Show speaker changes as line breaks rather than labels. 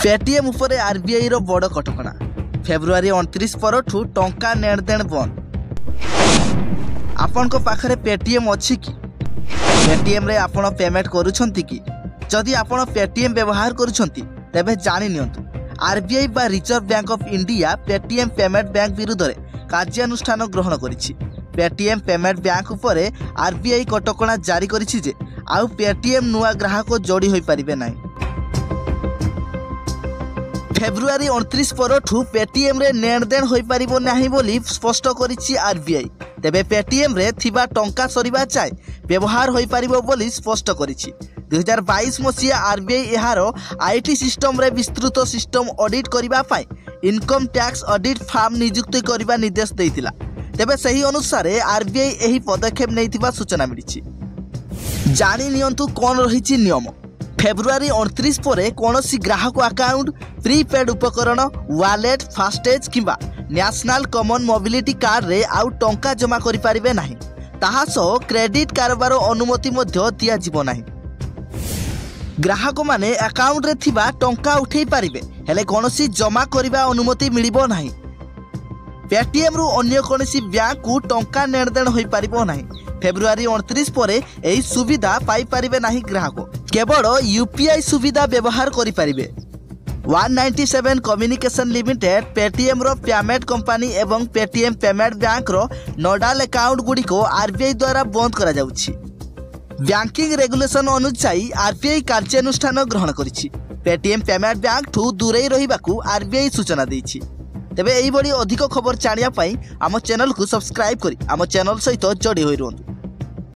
Paytm उपरे RBI रो बड़ कटकणा February 29 परठू टंका नेणदेण बंद। आपन को पाखरे पेटीएम अछि कि? पेटीएम रे आपण पेमेंट करूछंती कि? जदि आपण पेटीएम व्यवहार करूछंती तेबे जानि नियंतु आरबीआई बा reserve bank of India Paytm payment bank विरुद्ध रे कार्यानुष्ठान ग्रहण करिछि। पेटीएम पेमेंट बैंक उपरे आरबीआई कटकणा जारी करिछि जे आउ पेटीएम नुआ ग्राहक जोड़ी होई परिबे नाही। फेब्रुआरी 29 परठू पेटीएम रे नेणदेण होई परिबो नाही बोली स्पष्ट करिछि आरबीआई। तेबे पेटीएम रे थिबा टंका सरीबा चाहे व्यवहार होई परिबो बोली स्पष्ट करिछि। 2022 मसिया आरबीआई एहारो आईटी सिस्टम रे विस्तृत सिस्टम ऑडिट करिबा पाई इनकम टैक्स ऑडिट फार्म नियुक्त करिबा निर्देश दैतिला। तेबे सही अनुसार आरबीआई एही पदक्षेप नैथिबा सूचना मिलिछि। जानि नियंतु कोन रहिछि नियम। फेब्रुआरी 29 परे कोनोसी ग्राहक अकाउंट प्रीपेड उपकरण वालेट फास्टेज किंबा नेशनल कॉमन मोबिलिटी कार्ड रे आउ टंका जमा करि परिबे नाही। ताहा सो क्रेडिट कारोबार अनुमति मध्ये दिया जिवो नाही। ग्राहक माने अकाउंट रे थिबा टंका उठेई परिबे हेले कोनोसी जमा करिबा अनुमति मिलिबो नाही। पेटीएम रु अन्य कोनोसी बैंक को टंका नेणदेण होई परिबो नाही। फेब्रुआरी 29 परे एही सुविधा पाई परिबे नाही ग्राहक, केवल यूपीआई सुविधा व्यवहार करि परिबे। 197 कम्युनिकेशन लिमिटेड पेटीएम रो पेमेंट कंपनी एवं पेटीएम पेमेंट बैंक रो नोडाल अकाउंट गुडी को आरबीआई द्वारा बंद करा जाउछि। बैंकिंग रेगुलेशन अनुसार आरबीआई कार्यानुष्ठान ग्रहण करिछि। पेटीएम पेमेंट बैंक ठू दूरे रहिबाकू आरबीआई सूचना दैछि। तेबे एही बडी अधिक खबर जानिया पई आम चैनल को सब्सक्राइब करी आम चैनल सहित जोड़ी होई रहंतु।